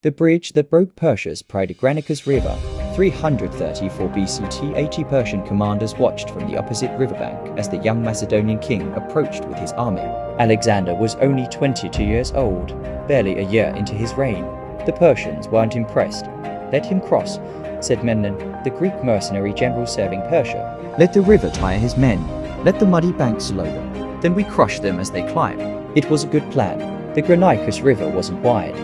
the bridge that broke Persia's pride at Granicus River. 334 BCT 80 Persian commanders watched from the opposite riverbank as the young Macedonian king approached with his army. Alexander was only 22 years old, barely a year into his reign. The Persians weren't impressed. "Let him cross," said Memnon, the Greek mercenary general serving Persia. "Let the river tire his men. Let the muddy banks slow them. Then we crush them as they climb." It was a good plan. The Granicus River wasn't wide,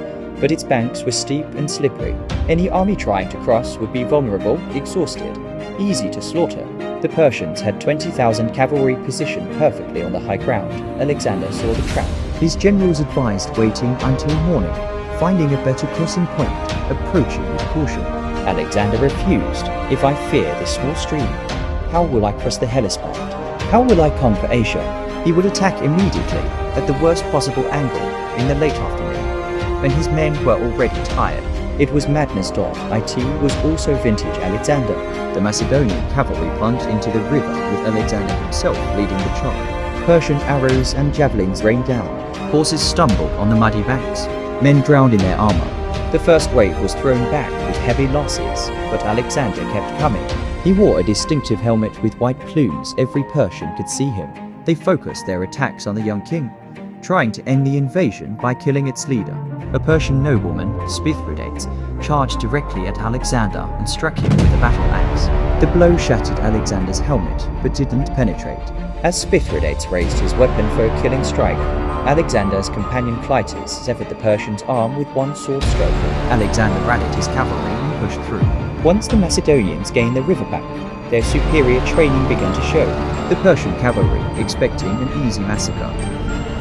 but its banks were steep and slippery. Any army trying to cross would be vulnerable, exhausted, easy to slaughter. The Persians had 20,000 cavalry positioned perfectly on the high ground. Alexander saw the trap. His generals advised waiting until morning, finding a better crossing point, approaching with caution. Alexander refused. "If I fear this small stream, how will I cross the Hellespont? How will I conquer Asia?" He would attack immediately, at the worst possible angle, in the late afternoon, when his men were already tired. It was madness. It was also vintage Alexander. The Macedonian cavalry plunged into the river with Alexander himself leading the charge. Persian arrows and javelins rained down. Horses stumbled on the muddy banks. Men drowned in their armor. The first wave was thrown back with heavy losses, but Alexander kept coming. He wore a distinctive helmet with white plumes. Every Persian could see him. They focused their attacks on the young king, trying to end the invasion by killing its leader. A Persian nobleman, Spithridates, charged directly at Alexander and struck him with a battle axe. The blow shattered Alexander's helmet, but didn't penetrate. As Spithridates raised his weapon for a killing strike, Alexander's companion Clytus severed the Persian's arm with one sword stroke. Alexander rallied his cavalry and pushed through. Once the Macedonians gained the riverbank, their superior training began to show. The Persian cavalry, expecting an easy massacre,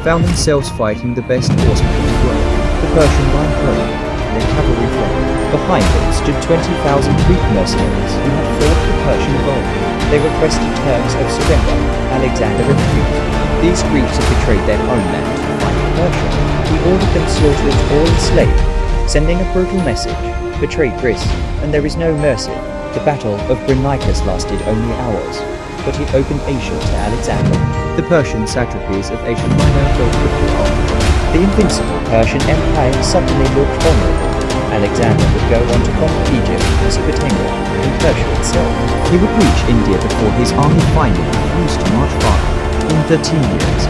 found themselves fighting the best horsemen in the world. The Persian line broke, their cavalry fled. Behind them stood 20,000 Greek mercenaries who had fought the Persian revolt. They requested terms of surrender. Alexander refused. These Greeks had betrayed their homeland to fight Persia. He ordered them slaughtered or enslaved, sending a brutal message: "Betray Greece, and there is no mercy." The Battle of Granicus lasted only hours, but it opened Asia to Alexander. The Persian satrapies of Asia Minor fell quickly afterward. The invincible Persian Empire suddenly looked vulnerable. Alexander would go on to conquer Egypt, Mesopotamia, and Persia itself. He would reach India before his army finally refused to march farther. In 13 years,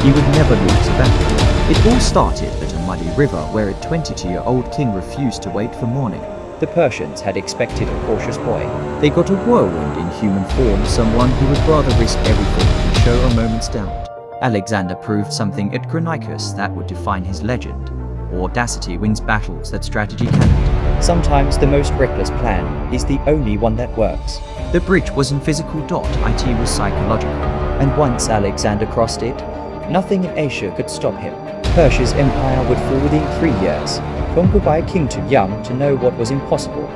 he would never lose a battle. It all started at a muddy river where a 22-year-old king refused to wait for morning. The Persians had expected a cautious boy. They got a whirlwind in human form, someone who would rather risk everything than show a moment's doubt. Alexander proved something at Granicus that would define his legend. Audacity wins battles that strategy cannot. Sometimes the most reckless plan is the only one that works. The bridge wasn't physical. It was psychological. And once Alexander crossed it, nothing in Asia could stop him. Persia's empire would fall within 3 years, conquered by a king too young to know what was impossible.